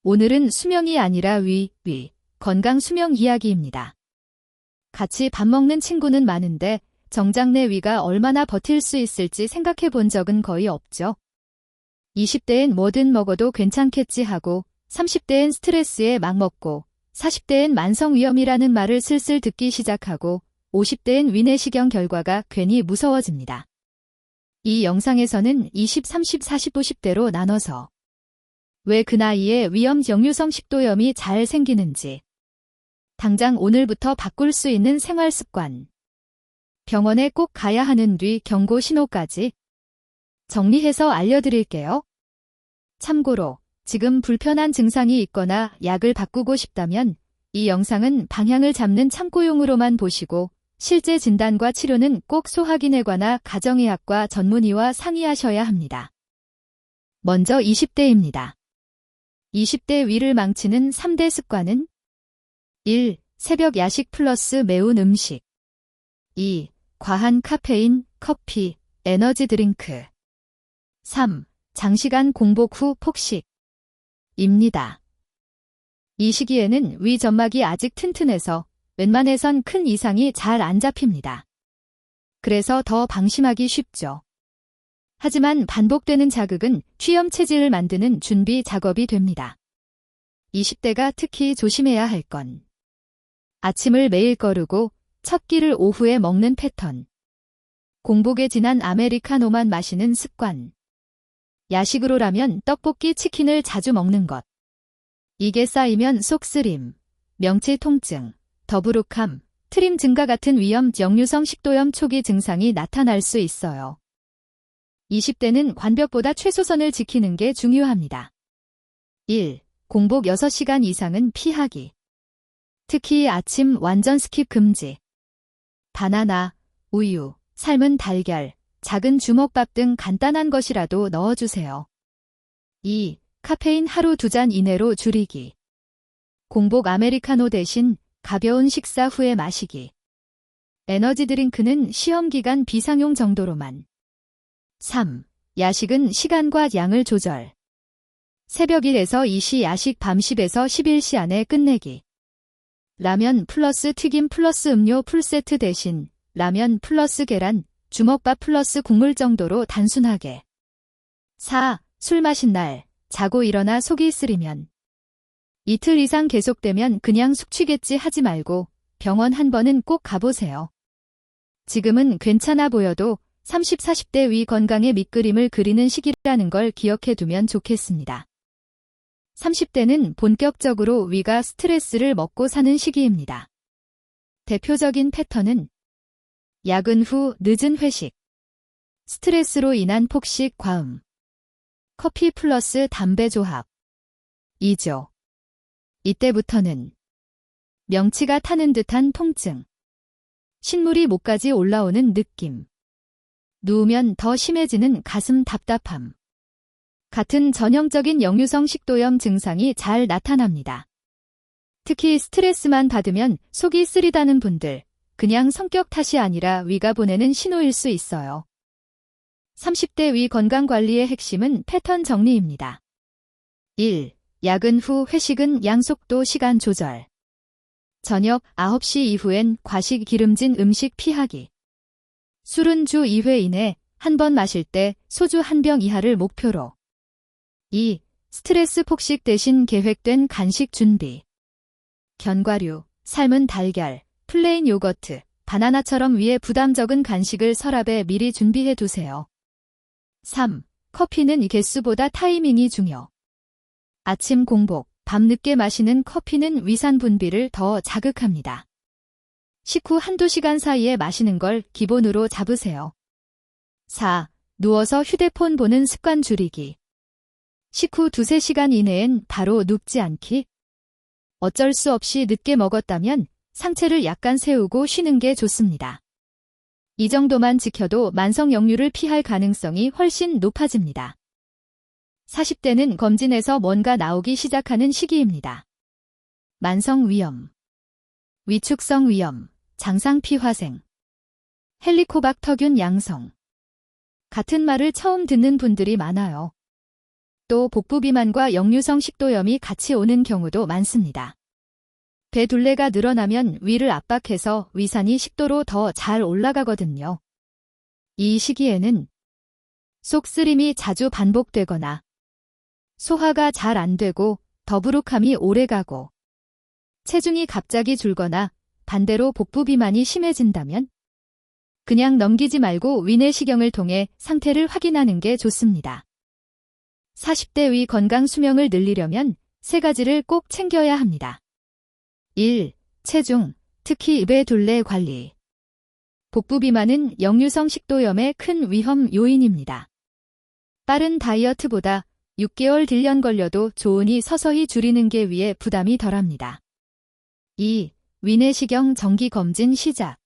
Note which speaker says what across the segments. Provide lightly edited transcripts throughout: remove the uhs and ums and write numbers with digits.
Speaker 1: 오늘은 수명이 아니라 위, 건강 수명 이야기입니다. 같이 밥 먹는 친구는 많은데 정작 내 위가 얼마나 버틸 수 있을지 생각해 본 적은 거의 없죠. 20대엔 뭐든 먹어도 괜찮겠지 하고 30대엔 스트레스에 막 먹고 40대엔 만성위염이라는 말을 슬슬 듣기 시작하고 50대엔 위내시경 결과가 괜히 무서워집니다. 이 영상에서는 20, 30, 40, 50대로 나눠서 왜 그 나이에 위염 역류성 식도염이 잘 생기는지, 당장 오늘부터 바꿀 수 있는 생활 습관, 병원에 꼭 가야 하는 위 경고 신호까지 정리해서 알려드릴게요. 참고로 지금 불편한 증상이 있거나 약을 바꾸고 싶다면 이 영상은 방향을 잡는 참고용으로만 보시고 실제 진단과 치료는 꼭 소화기내과나 가정의학과 전문의와 상의하셔야 합니다. 먼저 20대입니다. 20대 위를 망치는 3대 습관은 1. 새벽 야식 플러스 매운 음식 2. 과한 카페인, 커피, 에너지 드링크 3. 장시간 공복 후 폭식 입니다. 이 시기에는 위 점막이 아직 튼튼해서 웬만해선 큰 이상이 잘 안 잡힙니다. 그래서 더 방심하기 쉽죠. 하지만 반복되는 자극은 취염 체질을 만드는 준비 작업이 됩니다. 20대가 특히 조심해야 할 건 아침을 매일 거르고 첫 끼를 오후에 먹는 패턴, 공복에 진한 아메리카노만 마시는 습관, 야식으로라면 떡볶이, 치킨을 자주 먹는 것. 이게 쌓이면 속쓰림, 명치 통증, 더부룩함, 트림 증가 같은 위염 역류성 식도염 초기 증상이 나타날 수 있어요. 20대는 관벽보다 최소선을 지키는 게 중요합니다. 1. 공복 6시간 이상은 피하기. 특히 아침 완전 스킵 금지. 바나나, 우유, 삶은 달걀, 작은 주먹밥 등 간단한 것이라도 넣어주세요. 2. 카페인 하루 2잔 이내로 줄이기. 공복 아메리카노 대신 가벼운 식사 후에 마시기. 에너지 드링크는 시험 기간 비상용 정도로만. 3. 야식은 시간과 양을 조절. 새벽 1에서 2시 야식 밤 10에서 11시 안에 끝내기. 라면 플러스 튀김 플러스 음료 풀세트 대신 라면 플러스 계란, 주먹밥 플러스 국물 정도로 단순하게. 4. 술 마신 날, 자고 일어나 속이 쓰리면. 이틀 이상 계속되면 그냥 숙취겠지 하지 말고 병원 한 번은 꼭 가보세요. 지금은 괜찮아 보여도 30, 40대 위 건강의 밑그림을 그리는 시기라는 걸 기억해 두면 좋겠습니다. 30대는 본격적으로 위가 스트레스를 먹고 사는 시기입니다. 대표적인 패턴은 야근 후 늦은 회식, 스트레스로 인한 폭식 과음, 커피 플러스 담배 조합, 2조. 이때부터는 명치가 타는 듯한 통증, 신물이 목까지 올라오는 느낌, 누우면 더 심해지는 가슴 답답함 같은 전형적인 역류성 식도염 증상이 잘 나타납니다. 특히 스트레스만 받으면 속이 쓰리다는 분들, 그냥 성격 탓이 아니라 위가 보내는 신호일 수 있어요. 30대 위 건강관리의 핵심은 패턴 정리입니다. 1. 야근 후 회식은 양속도 시간 조절. 저녁 9시 이후엔 과식 기름진 음식 피하기. 술은 주 2회 이내 한 번 마실 때 소주 1병 이하를 목표로. 2. 스트레스 폭식 대신 계획된 간식 준비. 견과류, 삶은 달걀, 플레인 요거트, 바나나처럼 위에 부담 적은 간식을 서랍에 미리 준비해 두세요. 3. 커피는 개수보다 타이밍이 중요. 아침 공복, 밤 늦게 마시는 커피는 위산 분비를 더 자극합니다. 식후 한두 시간 사이에 마시는 걸 기본으로 잡으세요. 4. 누워서 휴대폰 보는 습관 줄이기. 식후 2-3시간 이내엔 바로 눕지 않기. 어쩔 수 없이 늦게 먹었다면 상체를 약간 세우고 쉬는 게 좋습니다. 이 정도만 지켜도 만성 역류를 피할 가능성이 훨씬 높아집니다. 40대는 검진에서 뭔가 나오기 시작하는 시기입니다. 만성 위염, 위축성 위염, 장상피화생, 헬리코박터균 양성 같은 말을 처음 듣는 분들이 많아요. 또 복부비만과 역류성 식도염이 같이 오는 경우도 많습니다. 배 둘레가 늘어나면 위를 압박해서 위산이 식도로 더 잘 올라가거든요. 이 시기에는 속쓰림이 자주 반복되거나 소화가 잘 안 되고 더부룩함이 오래가고 체중이 갑자기 줄거나 반대로 복부비만이 심해진다면 그냥 넘기지 말고 위내시경을 통해 상태를 확인하는 게 좋습니다. 40대 위 건강 수명을 늘리려면 3가지를 꼭 챙겨야 합니다. 1. 체중, 특히 입의 둘레 관리. 복부비만은 역류성 식도염의 큰 위험 요인입니다. 빠른 다이어트보다 6개월 딜련 걸려도 좋으니 서서히 줄이는 게 위에 부담이 덜합니다. 2. 위내시경 정기검진 시작.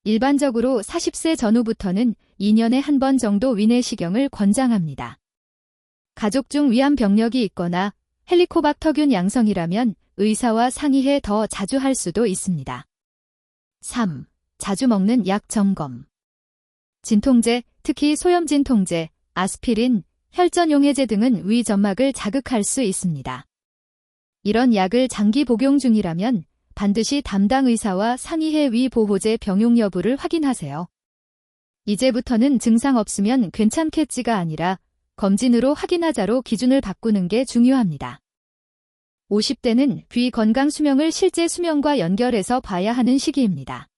Speaker 1: 일반적으로 40세 전후부터는 2년에 한 번 정도 위내시경을 권장합니다. 가족 중 위암 병력이 있거나 헬리코박터균 양성이라면 의사와 상의해 더 자주 할 수도 있습니다. 3. 자주 먹는 약 점검. 진통제, 특히 소염진통제, 아스피린, 혈전용해제 등은 위 점막을 자극할 수 있습니다. 이런 약을 장기 복용 중이라면 반드시 담당 의사와 상의해 위 보호제 병용 여부를 확인하세요. 이제부터는 증상 없으면 괜찮겠지가 아니라 검진으로 확인하자로 기준을 바꾸는 게 중요합니다. 50대는 귀 건강 수명을 실제 수명과 연결해서 봐야 하는 시기입니다.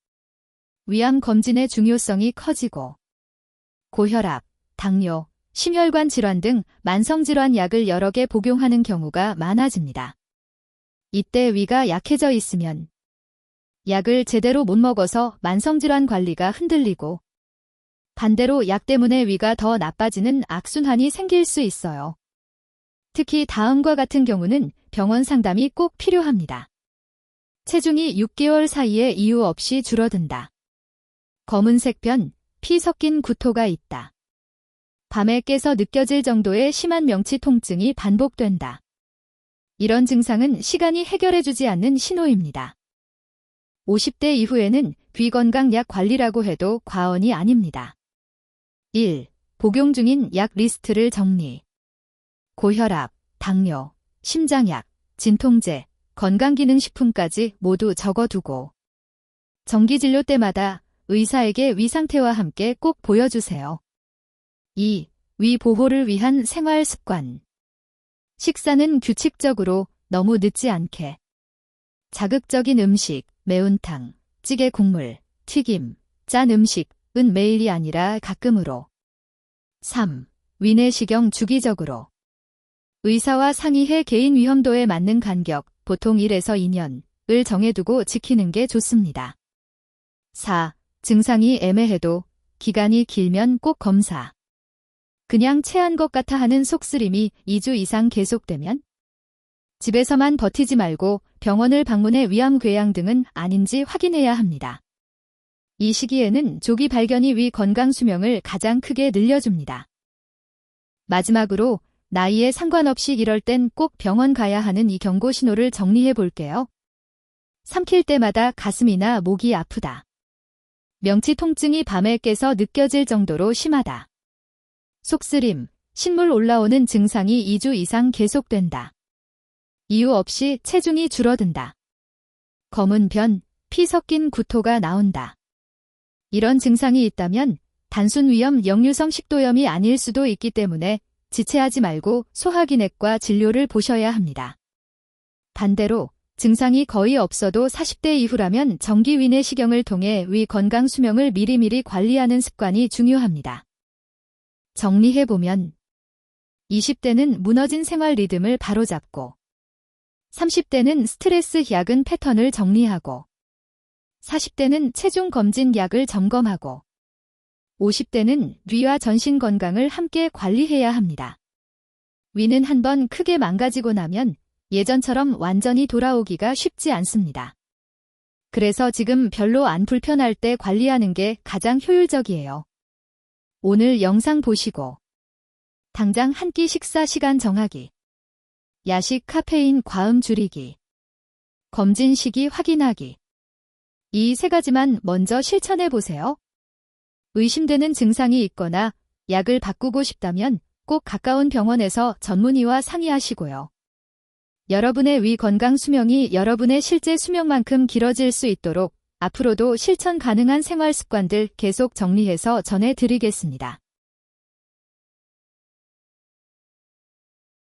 Speaker 1: 위암 검진의 중요성이 커지고 고혈압, 당뇨, 심혈관 질환 등 만성질환 약을 여러 개 복용하는 경우가 많아집니다. 이때 위가 약해져 있으면 약을 제대로 못 먹어서 만성질환 관리가 흔들리고 반대로 약 때문에 위가 더 나빠지는 악순환이 생길 수 있어요. 특히 다음과 같은 경우는 병원 상담이 꼭 필요합니다. 체중이 6개월 사이에 이유 없이 줄어든다. 검은색 변, 피 섞인 구토가 있다. 밤에 깨서 느껴질 정도의 심한 명치 통증이 반복된다. 이런 증상은 시간이 해결해주지 않는 신호입니다. 50대 이후에는 귀 건강 약 관리라고 해도 과언이 아닙니다. 1. 복용 중인 약 리스트를 정리. 고혈압, 당뇨, 심장약, 진통제, 건강기능식품까지 모두 적어두고 정기진료 때마다 의사에게 위 상태와 함께 꼭 보여주세요. 2. 위 보호를 위한 생활 습관. 식사는 규칙적으로 너무 늦지 않게. 자극적인 음식, 매운탕, 찌개 국물, 튀김, 짠 음식은 매일이 아니라 가끔으로. 3. 위내시경 주기적으로. 의사와 상의해 개인 위험도에 맞는 간격, 보통 1에서 2년을 정해두고 지키는 게 좋습니다. 4. 증상이 애매해도 기간이 길면 꼭 검사. 그냥 체한 것 같아 하는 속쓰림이 2주 이상 계속되면 집에서만 버티지 말고 병원을 방문해 위암 궤양 등은 아닌지 확인해야 합니다. 이 시기에는 조기 발견이 위 건강 수명을 가장 크게 늘려줍니다. 마지막으로 나이에 상관없이 이럴 땐 꼭 병원 가야 하는 이 경고 신호를 정리해 볼게요. 삼킬 때마다 가슴이나 목이 아프다. 명치 통증이 밤에 깨서 느껴질 정도로 심하다. 속쓰림, 신물 올라오는 증상이 2주 이상 계속된다. 이유 없이 체중이 줄어든다. 검은 변, 피 섞인 구토가 나온다. 이런 증상이 있다면 단순 위염 역류성 식도염이 아닐 수도 있기 때문에 지체하지 말고 소화기내과 진료를 보셔야 합니다. 반대로 증상이 거의 없어도 40대 이후라면 정기 위내시경을 통해 위 건강 수명을 미리미리 관리하는 습관이 중요합니다. 정리해보면 20대는 무너진 생활 리듬을 바로잡고 30대는 스트레스 야근 패턴을 정리하고 40대는 체중 검진 약을 점검하고 50대는 뇌와 전신 건강을 함께 관리해야 합니다. 위는 한번 크게 망가지고 나면 예전처럼 완전히 돌아오기가 쉽지 않습니다. 그래서 지금 별로 안 불편할 때 관리하는 게 가장 효율적이에요. 오늘 영상 보시고 당장 한 끼 식사 시간 정하기, 야식 카페인 과음 줄이기, 검진 시기 확인하기. 이 3가지만 먼저 실천해 보세요. 의심되는 증상이 있거나 약을 바꾸고 싶다면 꼭 가까운 병원에서 전문의와 상의하시고요. 여러분의 위 건강 수명이 여러분의 실제 수명만큼 길어질 수 있도록 앞으로도 실천 가능한 생활 습관들 계속 정리해서 전해드리겠습니다.